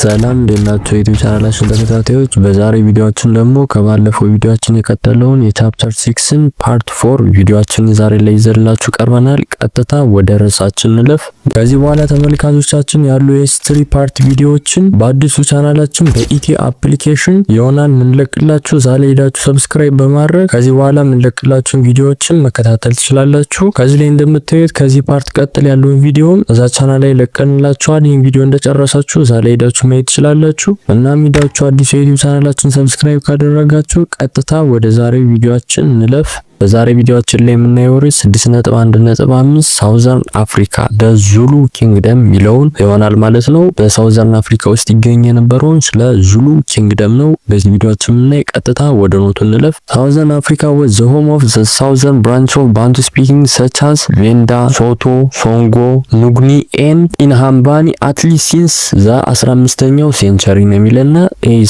ሰላም እንደናችሁ የዩቲዩብ ቻናላችን ተከታታዮች፣ በዛሬ ቪዲዮአችን ደግሞ ከባለፈው ቪዲዮአችን የቀጠለውን የቻፕተር 6ን ፓርት 4 ቪዲዮአችን ዛሬ ላይ ይዘንላችሁ ቀርበናል። ቀጥታ ወደ ርዕሳችን እንለፍ። ከዚህ በኋላ ተመልካቾቻችን ያሉ የሂስትሪ ፓርት ቪዲዮዎችን በአዲሱ ቻናላችን በኢቲ አፕሊኬሽን ይሆናል ምንለቅላችሁ። ዛሬ ሄዳችሁ ሰብስክራይብ በማድረግ ከዚህ በኋላ ምንለቅላችሁን ቪዲዮዎችን መከታተል ትችላላችሁ። ከዚህ ላይ እንደምታዩት ከዚህ ፓርት ቀጥል ያለውን ቪዲዮ እዛ ቻናል ላይ ለቀንላችኋል። ይሄን ቪዲዮ እንደጨረሳችሁ ዛሬ ሄዳችሁ ማየት ትችላላችሁ። እና ሄዳችሁ አዲስ የዩቲዩብ ቻናላችን ሰብስክራይብ ካደረጋችሁ ቀጥታ ወደ ዛሬው ቪዲዮአችን እንለፍ። በዛሬ ቪዲዮአችን ላይ የምናየው ርዕስ 6.1.5 ሳውዘርን አፍሪካ ደ ዙሉ ኪንግደም ሚለውን ይሆናል ማለት ነው። በሳውዘርን አፍሪካ ውስጥ ይገኝ የነበረውን ስለ ዙሉ ኪንግደም ነው በዚህ ቪዲዮአችን የምናይ። ቀጥታ ወደ ኖቱ እንለፍ። ሳውዘርን አፍሪካ was the home of the southern branch of Bantu speaking such as Venda, Soto, Songo, Nugni and Inhambani at least since the 15ኛው ሴንቸሪ ነው የሚለና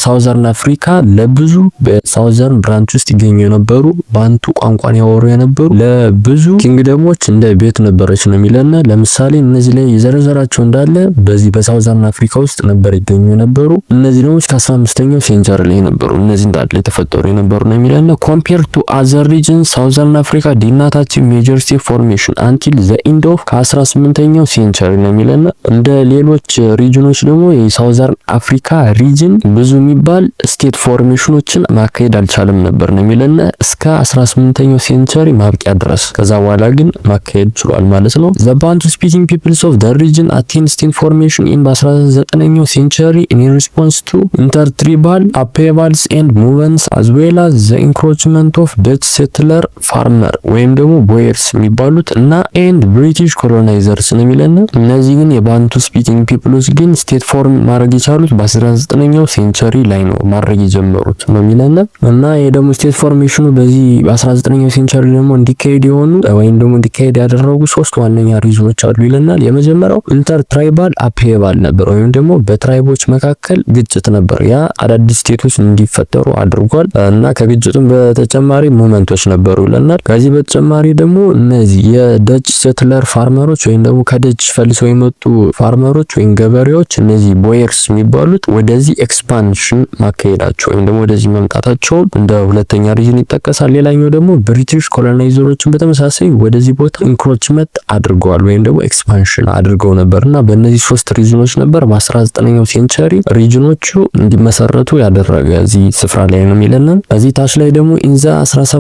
ሳውዘርን አፍሪካ ለብዙ በሳውዘርን ብራንች ውስጥ ይገኙ የነበሩ ባንቱ ቋንቋን ያወሩ የነበሩ ለብዙ ኪንግደሞች እንደ ቤት ነበረች ነው የሚለና ለምሳሌ እነዚህ ላይ የዘረዘራቸው እንዳለ በዚህ በሳውዘርን አፍሪካ ውስጥ ነበር ይገኙ የነበሩ። እነዚህ ደግሞ እስከ 15ኛው ሴንቸሪ ላይ ነበሩ። እነዚህ እንዳለ የተፈጠሩ የነበሩ ነው የሚለና compared to other regions ሳውዘርን አፍሪካ did not achieve major state formation until the end of 18ኛው ሴንቸሪ ነው የሚለና እንደ ሌሎች ሪጅኖች ደግሞ የሳውዘርን አፍሪካ ሪጅን ብዙ የሚባል ስቴት ፎርሜሽኖችን ማካሄድ አልቻለም ነበር ነው የሚለና እስከ 18ኛው ሴንቸሪ ማብቂያ ድረስ። ከዛ በኋላ ግን ማካሄድ ችሏል ማለት ነው። the Bantu speaking peoples of the region attained state formation in 19ኛው ሴንቸሪ in response to intertribal upheavals and movements as well as the encroachment of Dutch settler farmer ወይም ደግሞ ቦየርስ የሚባሉት እና and British colonizers ነው የሚለና እነዚህ ግን የባንቱ ስፒኪንግ ፒፕሎች ግን ስቴት ፎርም ማድረግ የቻሉት በ19ኛው ሴንቸሪ ላይ ነው ማድረግ የጀመሩት ነው የሚለና እና ይሄ ደግሞ ስቴት ፎርሜሽኑ በዚህ 19ኛው ሴንቸሪ ደግሞ እንዲካሄድ የሆኑ ወይም ደግሞ እንዲካሄድ ያደረጉ ሶስት ዋነኛ ሪዝኖች አሉ ይለናል። የመጀመሪያው ኢንተር ትራይባል አፕሄቫል ነበር ወይም ደግሞ በትራይቦች መካከል ግጭት ነበር። ያ አዳዲስ ስቴቶች እንዲፈጠሩ አድርጓል እና ከግጭቱም በተጨማሪ ሙቭመንቶች ነበሩ ይለናል። ከዚህ በተጨማሪ ደግሞ እነዚህ የደች ሴትለር ፋርመሮች ወይም ደግሞ ከደች ፈልሰው የመጡ ፋርመሮች ወይም ገበሬዎች እነዚህ ቦየርስ የሚባሉት ወደዚህ ኤክስፓንሽን ማካሄዳቸው ወይም ደግሞ ወደዚህ መምጣታቸው እንደ ሁለተኛ ሪዝን ይጠቀሳል። ሌላኛው ደግሞ ብሪቲሽ ኮሎናይዘሮችን በተመሳሳይ ወደዚህ ቦታ ኢንክሮችመንት አድርገዋል ወይም ደግሞ ኤክስፓንሽን አድርገው ነበርና በእነዚህ ሶስት ሪጅኖች ነበር በ19ኛው ሴንቸሪ ሪጅኖቹ እንዲመሰረቱ ያደረገ እዚህ ስፍራ ላይ ነው የሚለና እዚህ ታች ላይ ደግሞ ኢንዛ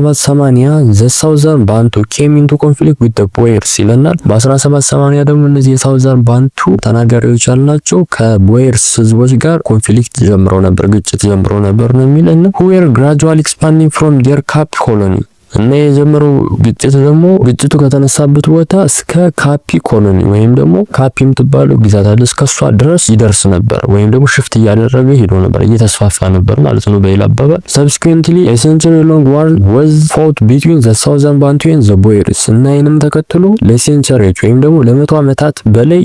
1780 ዘ ሳውዘርን ባንቱ ኬም ኢንቱ ኮንፍሊክት ዊዝ ዘ ቦየርስ ይለናል። በ1780 ደግሞ እነዚህ የሳውዘርን ባንቱ ተናጋሪዎች ያልናቸው ከቦየርስ ህዝቦች ጋር ኮንፍሊክት ጀምረው ነበር፣ ግጭት ጀምረው ነበር ነው የሚለና who were gradually expanding from their Cape colony እና የጀመረው ግጭት ደግሞ ግጭቱ ከተነሳበት ቦታ እስከ ካፒ ኮሎኒ ወይም ደግሞ ካፒ የምትባለው ግዛት አለ እስከሷ ድረስ ይደርስ ነበር ወይም ደግሞ ሽፍት እያደረገ ሄዶ ነበር፣ እየተስፋፋ ነበር ማለት ነው በሌላ አባባል። subsequently a century long war was fought between the southern Bantu and the Boers እና ይህንም ተከትሎ ለሴንቸሪዎች ወይም ደግሞ ለመቶ ዓመታት በላይ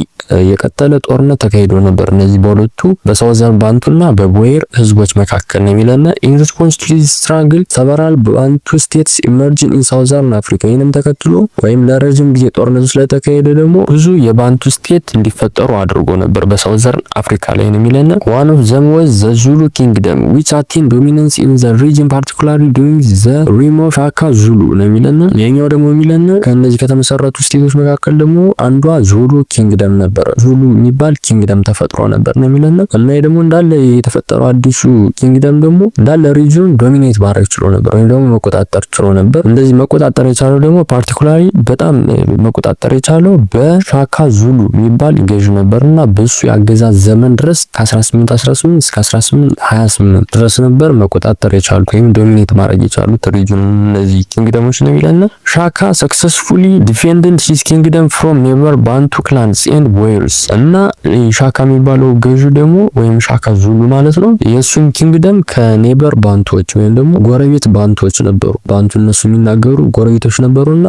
የቀጠለ ጦርነት ተካሂዶ ነበር እነዚህ በሁለቱ በሳውዘርን ባንቱና በቦየር ህዝቦች መካከል ነው የሚለና in response to this struggle several Bantu states ኢመርጂን ኢን ሳውዘርን አፍሪካ ይህንም ተከትሎ ወይም ለረጅም ጊዜ ጦርነቱ ስለተካሄደ ደግሞ ብዙ የባንቱ ስቴት እንዲፈጠሩ አድርጎ ነበር በሳውዘርን አፍሪካ ላይ ነው የሚለና one of them was the Zulu kingdom which attained dominance in the region particularly during the reign of Shaka Zulu ነው የሚለና የኛው ደግሞ የሚለና ከነዚህ ከተመሰረቱ ስቴቶች መካከል ደግሞ አንዷ ዙሉ ኪንግደም ነበር። ዙሉ የሚባል ኪንግደም ተፈጥሮ ነበር ነው የሚለና እና ይሄ ደግሞ እንዳለ የተፈጠረው አዲሱ ኪንግደም ደግሞ እንዳለ ሪጅኑን ዶሚኔት ማድረግ ችሎ ነበር ወይም ደግሞ መቆጣጠር ችሎ ነበር። እንደዚህ መቆጣጠር የቻለው ደግሞ ፓርቲኩላሪ በጣም መቆጣጠር የቻለው በሻካ ዙሉ የሚባል ገዥ ነበርና በሱ ያገዛዝ ዘመን ድረስ ከ1818 እስከ 1828 ድረስ ነበር መቆጣጠር የቻሉት ወይም ዶሚኔት ማድረግ የቻሉት ሪጅኑን እነዚህ ኪንግደሞች ነው የሚለና ሻካ ሰክሰስፉሊ ዲፌንድድ ሂዝ ኪንግደም ፍሮም ኔበር ባንቱ ክላንስ ኤንድ ቦየርስ እና ሻካ የሚባለው ገዥ ደግሞ ወይም ሻካ ዙሉ ማለት ነው የሱን ኪንግደም ከኔበር ባንቶች ወይም ደግሞ ጎረቤት ባንቶች ነበሩ ባንቱ እነሱ የሚናገሩ ጎረቤቶች ነበሩና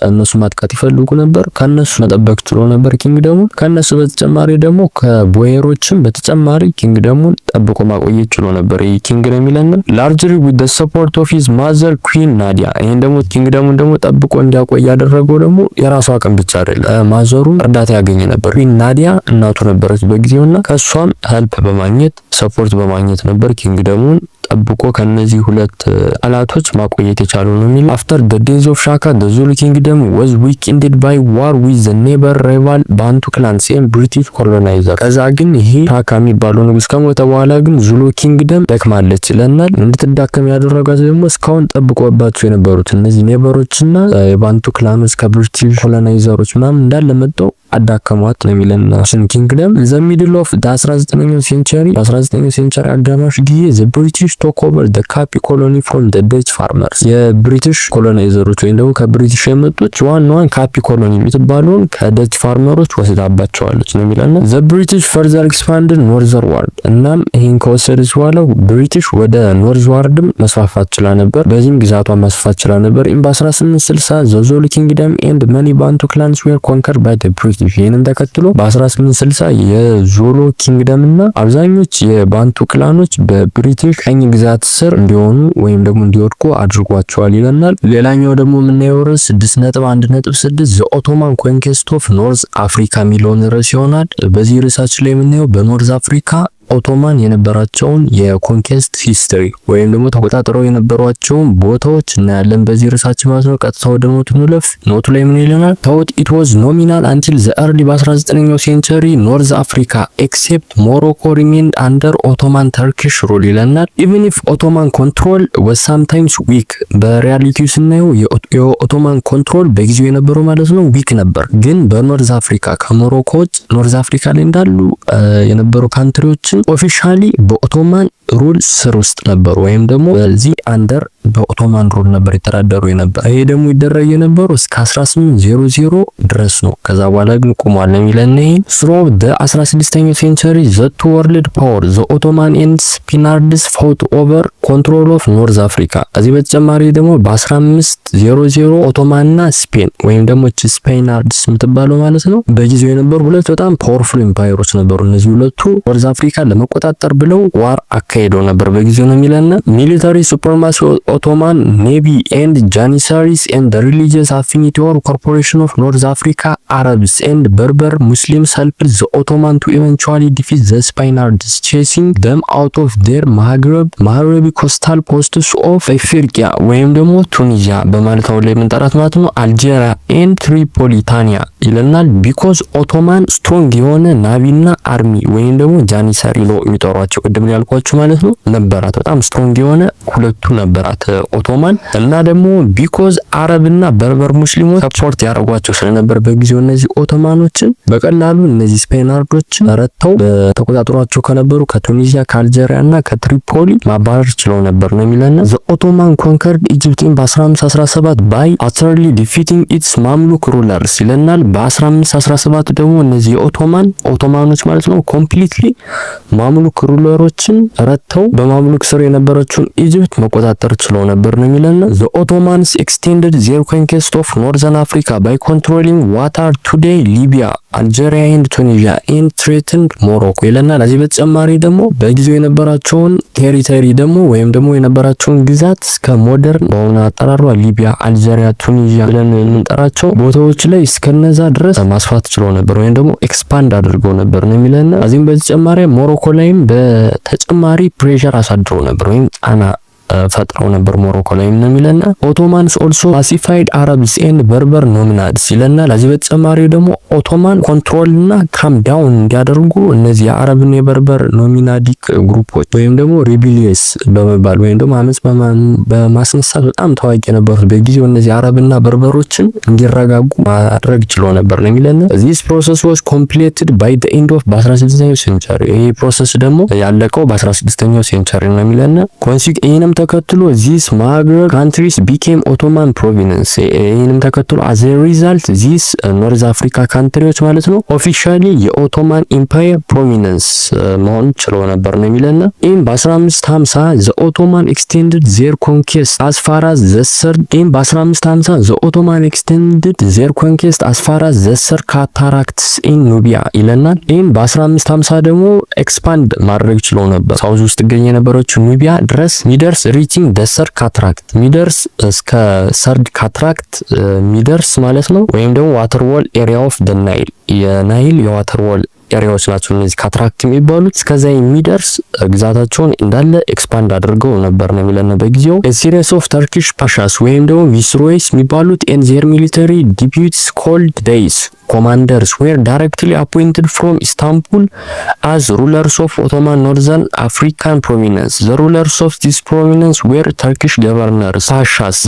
እነሱ ማጥቃት ይፈልጉ ነበር። ከነሱ መጠበቅ ችሎ ነበር ኪንግደሙ። ከነሱ በተጨማሪ ደግሞ ከቦየሮችም በተጨማሪ ኪንግደሙን ጠብቆ ማቆየት ችሎ ነበር። ይሄ ኪንግደም ይለን largely with the support of his mother Queen Nadia። ይሄን ደግሞ ኪንግደሙን ደግሞ ጠብቆ እንዲያቆይ ያደረገው ደግሞ የራሱ አቅም ብቻ አይደለም፣ ማዘሩ እርዳታ ያገኘ ነበር። ኩዊን ናዲያ እናቱ ነበረች በጊዜውና ከሷም ሄልፕ በማግኘት ሰፖርት በማግኘት ነበር ኪንግደሙን ጠብቆ ከነዚህ ሁለት አላቶች ማቆየት የቻለው ነው የሚል after the days of Shaka the Zulu kingdom was weakened by war with the neighbor rival Bantu clans and British colonizer። ከዛ ግን ይሄ ሻካ የሚባለው ንጉስ ከሞተ በኋላ ግን ዙሉ ኪንግደም ደክማለች ይለናል። እንድትዳከም ያደረጋት ደግሞ እስካሁን ጠብቆባቸው የነበሩት እነዚህ ኔበሮችና የባንቱ ክላኖች ከብሪቲሽ ኮሎናይዘሮች ምናምን እንዳለ መጥተው አዳከሟት ነው የሚለና ሽን ኪንግደም the middle of the 19th century በ19ኛው ሴንቸሪ አጋማሽ ጊዜ the British took over the Cape colony from the Dutch farmers። የብሪቲሽ ኮሎናይዘሮች ወይም ደግሞ ከብሪቲሽ የመጡት ዋናዋን ካፒ ኮሎኒ የምትባለውን ከደች ፋርመሮች ወስዳባቸዋለች ነው የሚለና the British further expanded northward። እናም ይሄን ከወሰደች በኋላ ብሪቲሽ ወደ ኖርዝዋርድም መስፋፋት ችላ ነበር። በዚህም ግዛቷን ማስፋፋት ችላ ነበር። በ1860 the Zulu kingdom and many Bantu clans were conquered by the British። ይሄንን ተከትሎ በ1860 የዞሎ ኪንግደም እና አብዛኞች የባንቱ ክላኖች በብሪቲሽ ቀኝ ግዛት ስር እንዲሆኑ ወይም ደግሞ እንዲወድቁ አድርጓቸዋል ይለናል። ሌላኛው ደግሞ የምናየው ርዕስ 6.1.6 ዘ ኦቶማን ኮንኬስት ኦፍ ኖርዝ አፍሪካ የሚለውን ርዕስ ይሆናል። በዚህ ርዕሳችን ላይ የምናየው በኖርዝ አፍሪካ ኦቶማን የነበራቸውን የኮንኬስት ሂስትሪ ወይም ደግሞ ተቆጣጥረው የነበሯቸውን ቦታዎች እናያለን በዚህ ርዕሳችን ማለት ነው። ቀጥታ ወደ ኖቱ እንለፍ። ኖቱ ላይ ምን ይለናል? ታውት ኢት ዋዝ ኖሚናል አንቲል ዘ ኤርሊ በ19ኛው ሴንቸሪ ኖርዝ አፍሪካ ኤክሴፕት ሞሮኮ ሪሜንድ አንደር ኦቶማን ተርኪሽ ሩል ይለናል። ኢቭን ኢፍ ኦቶማን ኮንትሮል ዋዝ ሳምታይምስ ዊክ። በሪያሊቲው ስናየው የኦቶማን ኮንትሮል በጊዜው የነበረው ማለት ነው ዊክ ነበር። ግን በኖርዝ አፍሪካ ከሞሮኮ ውጭ ኖርዝ አፍሪካ ላይ እንዳሉ የነበሩ ካንትሪዎች ኦፊሻሊ በኦቶማን ሩል ስር ውስጥ ነበሩ ወይም ደግሞ በዚህ አንደር በኦቶማን ሩል ነበር የተዳደሩ የነበር። ይሄ ደግሞ ይደረግ የነበረው እስከ 1800 ድረስ ነው። ከዛ በኋላ ግን ቆሟል ነው የሚለን። ይሄ through the 16ኛው ሴንቸሪ the two world power the Ottoman and Spaniards fought over control of North Africa። እዚህ በተጨማሪ ደግሞ በ1500 ኦቶማንና ስፔን ወይም ደግሞ ስፔናርድስ የምትባለው ማለት ነው በጊዜው የነበሩ ሁለት በጣም ፓወርፉል ኤምፓየሮች ነበሩ። እነዚህ ሁለቱ ኖርዝ አፍሪካ ለመቆጣጠር ብለው ዋር አካሄደው ነበር በጊዜው ነው የሚለን። ሚሊታሪ ሱፕሪማሲ Ottoman Navy and Janissaries and the religious affinity or corporation of North Africa Arabs and Berber Muslims helped the Ottoman to eventually defeat the Spaniards, chasing them out of their Maghrebi coastal coasts of Africa ወይም ደግሞ ቱኒዚያ በማለት ነው ላይ የምንጠራት ማለት ነው አልጄሪያ and ትሪፖሊታኒያ ይለናል። because Ottoman strong የሆነ ናቪና አርሚ ወይም ደግሞ ጃኒሳሪ ነው የሚጠሯቸው ቅድም ያልኳችሁ ማለት ነው ነበራት። በጣም ስትሮንግ የሆነ ሁለቱ ነበራት ኦቶማን እና ደግሞ ቢኮዝ አረብና በርበር ሙስሊሞች ሰፖርት ያደርጓቸው ስለነበር በጊዜው እነዚህ ኦቶማኖችን በቀላሉ እነዚህ ስፔናርዶችን ረተው በተቆጣጣሯቸው ከነበሩ ከቱኒዚያ ከአልጄሪያና ከትሪፖሊ ማባረር ችለው ነበር ነው የሚለና the Ottoman conquered Egypt በ1517 by utterly defeating its ማምሉክ rulers ይለናል። በ1517 ደግሞ እነዚህ ኦቶማኖች ማለት ነው ኮምፕሊትሊ ማምሉክ ሩለሮችን ረተው በማምሉክ ስር የነበረችውን ኢጂፕት መቆጣጠር ችለው ነበር ነው የሚለና the Ottomans extended their conquest of northern Africa by controlling what are today Libya, Algeria and Tunisia and threatened Morocco ይለናል። እዚህ በተጨማሪ ደግሞ በጊዜው የነበራቸውን ቴሪቶሪ ደግሞ ወይም ደግሞ የነበራቸውን ግዛት እስከ ሞደርን በሆነ አጠራሯ ሊቢያ፣ አልጄሪያ፣ ቱኒዚያ ብለን የምንጠራቸው ቦታዎች ላይ እስከነዛ ድረስ ማስፋት ችለው ነበር ወይም ደግሞ ኤክስፓንድ አድርገው ነበር ነው የሚለና እዚህም በተጨማሪ ሞሮኮ ላይም በተጨማሪ ፕሬሸር አሳድረው ነበር ወይም ጫና ፈጥረው ነበር ሞሮኮ ላይ ነው የሚለና ኦቶማንስ ኦልሶ ፓሲፋይድ አረብስ ኤንድ በርበር ኖሚናድስ ይለና ለዚህ በተጨማሪ ደግሞ ኦቶማን ኮንትሮልና ካም ዳውን እንዲያደርጉ እነዚህ የአረብና የበርበር ኖሚናዲክ ግሩፖች ወይም ደግሞ ሪቢሊየስ በመባል ወይም ደግሞ አመጽ በማስነሳት በጣም ታዋቂ የነበሩት በጊዜው እነዚህ አረብና በርበሮችን እንዲረጋጉ ማድረግ ችሎ ነበር ነው የሚለና this process was completed by the end of በ16ኛው ሴንቸሪ። ይሄ ፕሮሰስ ደግሞ ያለቀው በ16ኛው ሴንቸሪ ነው የሚለና ይሄንም ተከትሎ ዚስ ማግር ካንትሪስ ቢኬም ኦቶማን ፕሮቪንስ። ይህንም ተከትሎ አዝ ሪዛልት ዚስ ኖርዝ አፍሪካ ካንትሪዎች ማለት ነው ኦፊሻሊ የኦቶማን ኢምፓየር ፕሮቪንስ መሆን ችለው ነበር ነው የሚለና ይህም በ1550 ዘ ኦቶማን ኤክስቴንድድ ዜር ኮንኬስት አስ ፋር አዝ ዘ ሰርድ ይህም በ1550 ዘ ኦቶማን ኤክስቴንድድ ዜር ኮንኬስት አስ ፋር አዝ ዘ ሰር ካታራክትስ ኢን ኑቢያ ይለናል። ይህም በ1550 ደግሞ ኤክስፓንድ ማድረግ ችለው ነበር ሳውዝ ውስጥ ገኝ የነበረችው ኑቢያ ድረስ ሚደርስ ሪቺንግ ደ ሰር ካትራክት ሚደርስ እስከ ሰርድ ካትራክት ሚደርስ ማለት ነው። ወይም ደግሞ ዋተር ዎል ኤሪያ ኦፍ ደ ናይል የናይል የዋተር ዎል ኤሪያዎች ናቸው እነዚህ ካትራክት የሚባሉት። እስከዛ የሚደርስ ግዛታቸውን እንዳለ ኤክስፓንድ አድርገው ነበር ነው የሚለን በጊዜው። ሲሪየስ ኦፍ ተርኪሽ ፓሻስ ወይም ደግሞ ቪስሮይስ የሚባሉት ኤንድ ዜር ሚሊተሪ ዲፒዩቲስ ኮልድ ዴይስ commanders were directly appointed from Istanbul as rulers of Ottoman Northern African province. The rulers of this province were Turkish governors, pashas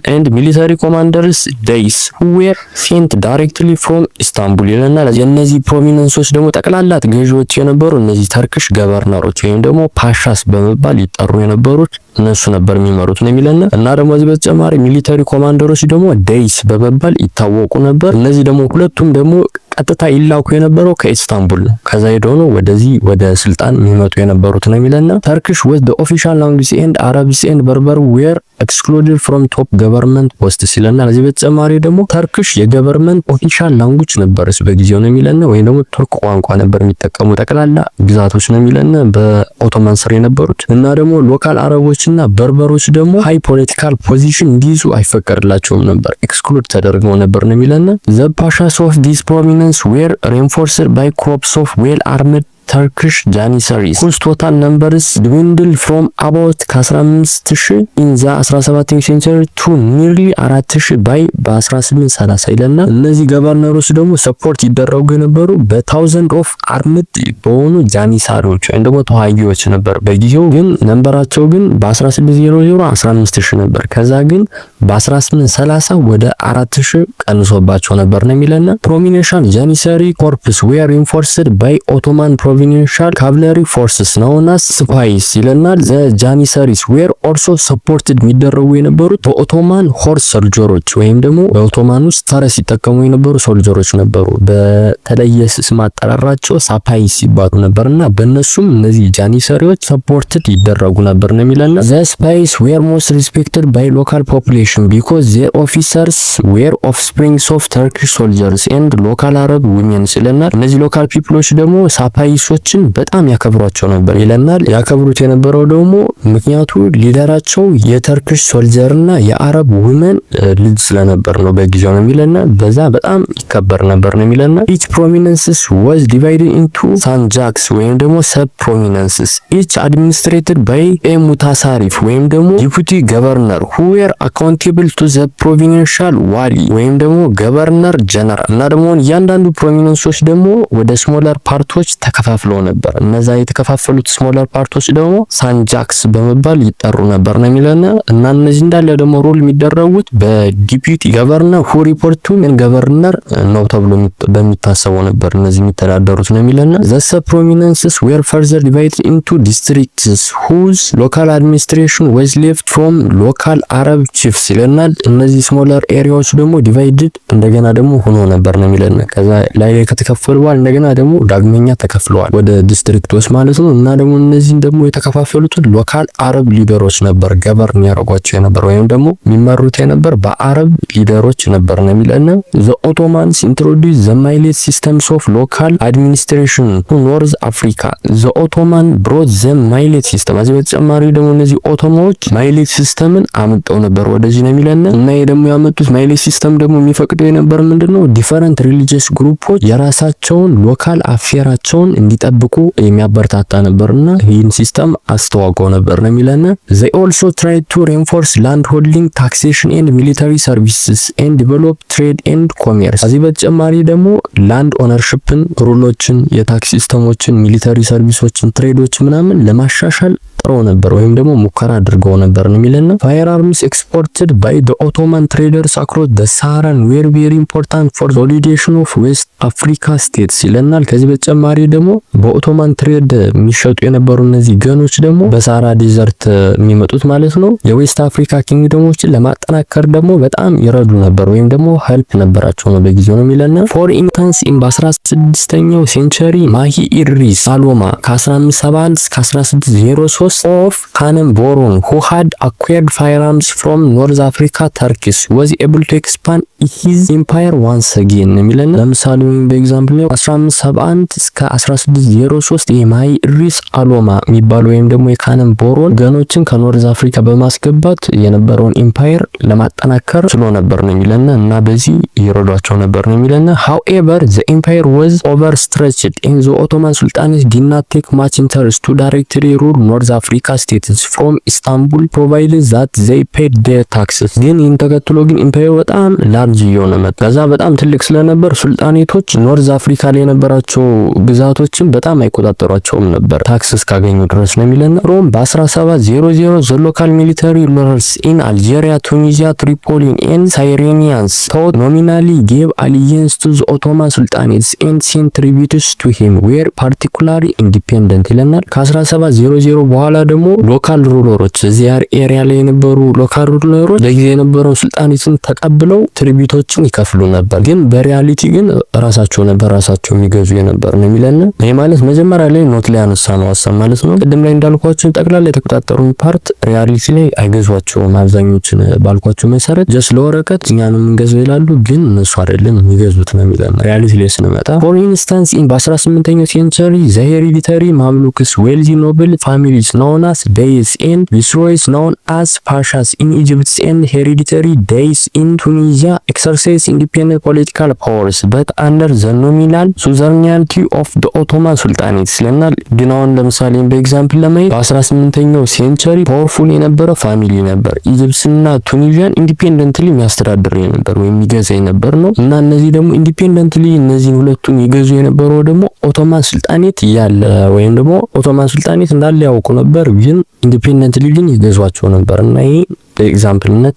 and military commanders deys who were sent directly from Istanbul ይለናል። የነዚህ ፕሮቪንሶች ደግሞ ጠቅላላት ገዢዎች የነበሩ እነዚህ ተርኪሽ ገቨርነሮች ወይም ደግሞ ፓሻስ በመባል ይጠሩ የነበሩት እነሱ ነበር የሚመሩት ነው የሚለን እና ደግሞ እዚህ በተጨማሪ ሚሊተሪ ኮማንደሮች ደግሞ ዴይስ በመባል ይታወቁ ነበር። እነዚህ ደግሞ ሁለቱም ደግሞ ቀጥታ ይላኩ የነበረው ከኢስታንቡል ነው። ከዛ ሄደው ነው ወደዚህ ወደ ስልጣን የሚመጡ የነበሩት ነው የሚለና ተርኪሽ was the official language and Arabs and Berber were excluded from top government posts ይለና እዚህ በተጨማሪ ደግሞ ተርኪሽ የገቨርንመንት ኦፊሻል ላንጉጅ ነበርስ በጊዜው ነው የሚለና ወይ ደግሞ ቱርክ ቋንቋ ነበር የሚጠቀሙ ጠቅላላ ግዛቶች ነው የሚለና በኦቶማን ስር የነበሩት እና ደግሞ ሎካል አረቦችና በርበሮች ደግሞ ሃይ ፖለቲካል ፖዚሽን እንዲይዙ አይፈቀድላቸውም ነበር፣ ኤክስክሉድ ተደርገው ነበር ነው የሚለና the pashas of this province were reinforced by corps of well-armed Turkish janissaries whose total numbers dwindled from about ከ15000 in the 17th century to nearly 4000 by በ1830 ይለና እነዚህ ገቨርነሮች ደግሞ ሰፖርት ይደረጉ የነበሩ በ1000 of armed በሆኑ ጃኒሳሪዎች ወይም ደግሞ ተዋጊዎች ነበር። በጊዜው ግን ነምበራቸው ግን በ1600 15000 ነበር። ከዛ ግን በ1830 ወደ 4000 ቀንሶባቸው ነበር ነው የሚለና ፕሮሚኔንሻል ጃኒሳሪ ኮርፕስ were reinforced by Ottoman provincial cavalry forces known as spies ይለናል። the janissaries were also supported የሚደረጉ የነበሩት በኦቶማን ሆርስ ሶልጀሮች ወይም ደግሞ በኦቶማን ውስጥ ፈረስ ሲጠቀሙ የነበሩ ሶልጀሮች ነበሩ። በተለየ ስም አጠራራቸው ሳፓይስ ይባሉ ነበርና በእነሱም እነዚህ ጃኒሳሪዎች ሰፖርትድ ይደረጉ ነበር ነው የሚለና the spies were most respected by local population because their officers were offsprings of Turkish soldiers and local Arab women ይለናል። እነዚህ ሎካል ፒፕሎች ደግሞ ሳፓይሶችን በጣም ያከብሯቸው ነበር ይለናል። ያከብሩት የነበረው ደግሞ ምክንያቱ ሊደራቸው የተርኪሽ ሶልጀርና የአረብ ውመን ልጅ ስለነበር ነው በጊዜው ነው የሚለና በዛ በጣም ይከበር ነበር ነው የሚለና each provinces was divided into sanjaks ወይም ደግሞ ሰብ provinces each administrated by a mutasarrif ወይም ደግሞ deputy governor who were accountable to the provincial wali ወይም ደግሞ ገቨርነር ጀነራል እና ደግሞ እያንዳንዱ ፕሮቪንሶች ደግሞ ወደ ስሞለር ፓርቶች ተከፋፍለው ነበር። እነዛ የተከፋፈሉት ስሞለር ፓርቶች ደግሞ ሳንጃክስ በመባል ይጠሩ ነበር ነው የሚለና እና እነዚህ እንዳለ ደግሞ ሮል የሚደረጉት በዲፒቲ ገቨርነር who report to the governor ነው ተብሎ በሚታሰበው ነበር እነዚህ የሚተዳደሩት ነው የሚለና the sub-provinces were further divided into districts whose local administration was left from local Arab chiefs ይለናል። እነዚህ ስሞለር ኤሪያዎች ደግሞ ዲቫይድድ እንደገና ደግሞ ሆኖ ነበር ነው የሚለና ከዛ ላይ ከተከፈሉ በኋላ እንደገና ደግሞ ዳግመኛ ተከፍለዋል ወደ ዲስትሪክቶች ማለት ነው። እና ደግሞ እነዚህን ደግሞ የተከፋፈሉት ሎካል አረብ ሊደሮች ነበር ገቨርን ያደረጓቸው የነበር ወይም ደግሞ የሚመሩት የነበር በአረብ ሊደሮች ነበር ነው የሚለና the Ottomans introduced the millet systems of local administration to North Africa. the Ottoman brought the millet system እዚህ በተጨማሪ ደግሞ እነዚህ ኦቶማዎች ማይሌት ሲስተምን አመጣው ነበር ወደዚህ ነው የሚለና እና ይሄ ደግሞ ያመጡት ማይሌት ሲስተም ደግሞ የሚፈቅደው የነበር ምንድነው ዲፈረንት ሪሊጂየስ ግሩፖች የራሳቸውን ሎካል አፌራቸውን እንዲጠብቁ የሚያበረታታ ነበርና ይህን ሲስተም አስተዋውቀው ነበር ነው የሚለና they also tried to reinforce land holding taxation and military services and develop trade and commerce እዚህ በተጨማሪ ደግሞ ላንድ ኦነርሺፕን ሩሎችን የታክስ ሲስተሞችን ሚሊተሪ ሰርቪሶችን ትሬዶች ምናምን ለማሻሻል ጥረው ነበር ወይም ደግሞ ሙከራ አድርገው ነበር ነው የሚለና firearms exported by the Ottoman traders across the Sahara were very important for consolidation of West Africa states ይለናል። ከዚህ በተጨማሪ ደግሞ በኦቶማን ትሬድ የሚሸጡ የነበሩ እነዚህ ገኖች ደግሞ በሳራ ዲዘርት የሚመጡት ማለት ነው የዌስት አፍሪካ ኪንግደሞችን ለማጠናከር ደግሞ በጣም ይረዱ ነበር ወይም ደግሞ ሄልፕ ነበራቸው ነው በጊዜው ነው የሚለና for instance በ16ኛው ሴንቸሪ ማሂ ኢድሪስ አሎማ ከ1571 እስከ 1603 of ካነን ቦሮን who had acquired firearms from North Africa Turkish was able to expand his empire once again የሚለና ለምሳሌ በኤግዛምፕል 1571 እስከ 1603 የማሂ ኢድሪስ አሎማ የሚባል ወይም ደግሞ የካነን ቦሮን ገኖችን ከኖርዝ አፍሪካ በማስገባት የነበረውን ኢምፓየር ለማጠናከር ችሎ ነበር ነው የሚለና እና በዚህ ይረዷቸው ነበር ነው የሚለና however the empire was overstretched and the Ottoman Sultanates did not take much interest to directly rule North Africa states from Istanbul provided that they paid their taxes ግን ይህን ተከትሎ ግን ኢምፓየሩ በጣም ላርጅ እየሆነ መጣ። ከዛ በጣም ትልቅ ስለነበር ሱልጣኔቶች ኖርዝ አፍሪካ ላይ የነበራቸው ግዛቶችን በጣም አይቆጣጠሯቸውም ነበር ታክስ እስካገኙ ድረስ ነው የሚለና ሮም በ1700 the local military rulers in Algeria, Tunisia, Tripoli and Cyrenians thought nominally gave allegiance to the Ottoman Sultanates and sent tributes to him were particularly independent ይለናል። ከ1700 በኋላ ደግሞ ሎካል ሩለሮች እዚያ ኤሪያ ላይ የነበሩ ሎካል ሩለሮች ለጊዜ የነበረው ሱልጣኔትን ተቀብለው ትሪቢዩቶችን ይከፍሉ ነበር። ግን በሪያሊቲ ግን ራሳቸው የሚገዙ የነበር ነው የሚለና ይሄ ማለት መጀመሪያ ላይ ኖት ላይ አነሳ ነው ሐሳብ ማለት ነው። ቅድም ላይ እንዳልኳችሁ ጠቅላላ የተቆጣጠሩን ፓርት ሪያሊቲ ላይ አይገዟቸውም። አብዛኞቹን ባልኳችሁ መሰረት ጀስት ለወረቀት እኛን የምንገዛው ይላሉ፣ ግን እነሱ አይደለም የሚገዙት ነው የሚለና ሪያሊቲ ላይ ስንመጣ for instance in 18ኛው ሴንቸሪ the hereditary Mamluks wealthy noble families known as beys and viceroys known as pashas in Egypt and hereditary deys in Tunisia exercise independent political powers but under the nominal suzerainty of the Ottoman Sultanates ይለናል። ግን አሁን ለምሳሌ በኤግዛምፕል ለማየት በ18ኛው ሴንቸሪ ፓወርፉል የነበረ ፋሚሊ ነበር ኢጂፕትና ቱኒዚያን ኢንዲፔንደንትሊ የሚያስተዳድር የነበር ወይም የሚገዛ የነበር ነው እና እነዚህ ደግሞ ኢንዲፔንደንትሊ እነዚህን ሁለቱን ይገዙ የነበረው ደግሞ ኦቶማን ሱልጣኔት ያለ ወይም ደግሞ ኦቶማን ሱልጣኔት እንዳለ ያውቁ ነበር፣ ግን ኢንዲፔንደንትሊ ግን ይገዟቸው ነበር እና ይሄ ኤግዛምፕልነት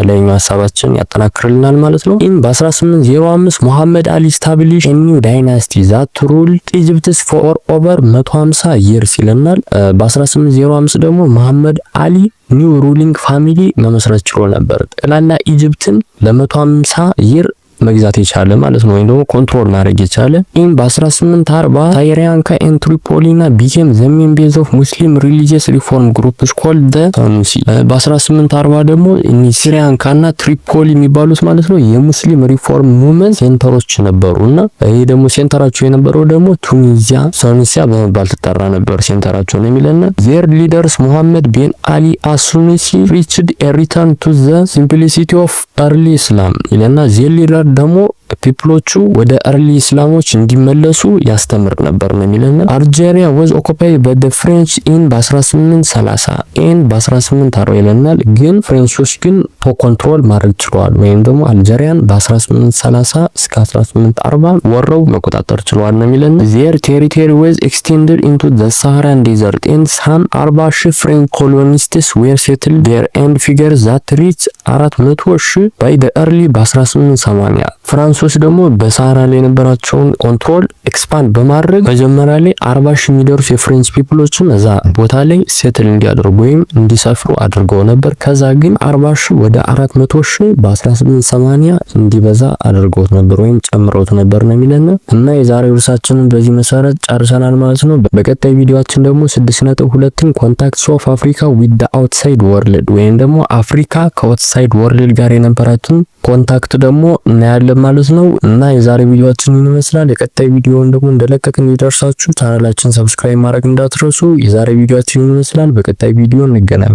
ለኛው ሐሳባችን ያጠናክርልናል ማለት ነው። በ1805 ሙሐመድ አሊ ስታብሊሽ ኒው ዳይናስቲ ዛት ሩል ኢጂፕትስ ፎር ኦቨር 150 ይርስ ይለናል። በ1805 ደግሞ ሙሐመድ አሊ ኒው ሩሊንግ ፋሚሊ መመስረት ችሎ ነበር። ጠቅላላ ኢጂፕትን ለ150 ይር መግዛት የቻለ ማለት ነው ወይም ደግሞ ኮንትሮል ማድረግ የቻለ ኢን በ1840 ሳይሪያንካ ኤንድ ትሪፖሊና ቢኬም ዘ ሜን ቤዝ ኦፍ ሙስሊም ሪሊጂየስ ሪፎርም ግሩፕስ ኮልድ ዘ ሳኑሲ። በ1840 ደግሞ ሲሪያንካና ትሪፖሊ የሚባሉት ማለት ነው የሙስሊም ሪፎርም ሙቭመንት ሴንተሮች ነበሩና ይሄ ደግሞ ሴንተራቸው የነበረው ደግሞ ቱኒዚያ ሳኑሲያ በመባል ትጠራ ነበር ሴንተራቸው ነው የሚለና ዜር ሊደርስ ሙሐመድ ቤን አሊ አሱኑሲ ሪችድ ኤ ሪተርን ቱ ዘ ሲምፕሊሲቲ ኦፍ አርሊ ኢስላም ይለና ዜር ሊደር ደግሞ ፒፕሎቹ ወደ አርሊ እስላሞች እንዲመለሱ ያስተምር ነበር ነው የሚለና አልጄሪያ was occupied by the French in በ1830 and በ1840 ይለናል። ግን ፍሬንቾች ግን ኮንትሮል ማድረግ ችለዋል ወይም ደግሞ አልጄሪያን በ1830 እስከ 1840 ወረው መቆጣጠር ችለዋል ነው የሚለና their territory was extended into the Saharan desert and some 40,000 French colonists were settled there and figures that reached 400,000 by the early በ1880 ፍራንሶች ደግሞ በሳራ ላይ የነበራቸውን ኮንትሮል ኤክስፓንድ በማድረግ መጀመሪያ ላይ 40,000 የሚደርሱ የፍሬንች ፒፕሎችን እዛ ቦታ ላይ ሴትል እንዲያደርጉ ወይም እንዲሰፍሩ አድርገው ነበር። ከዛ ግን 40,000 ወደ 400,000 በ1880 እንዲበዛ አድርገውት ነበር ወይም ጨምረውት ነበር ነው የሚለና እና የዛሬው ርዕሳችንን በዚህ መሰረት ጨርሰናል ማለት ነው። በቀጣይ ቪዲዮአችን ደግሞ 6.2 ኮንታክትስ ኦፍ አፍሪካ ዊዝ ዘ አውትሳይድ ወርልድ ወይም ደግሞ አፍሪካ ከአውትሳይድ ወርልድ ጋር የነበራትን ኮንታክት ደግሞ እናያለን ማለት ነው። እና የዛሬ ቪዲዮአችን ይመስላል። የቀጣይ ቪዲዮውን ደግሞ እንደለቀቅን ይደርሳችሁ ቻናላችን ሰብስክራይብ ማድረግ እንዳትረሱ። የዛሬ ቪዲዮአችን ይመስላል። በቀጣይ ቪዲዮ እንገናኝ።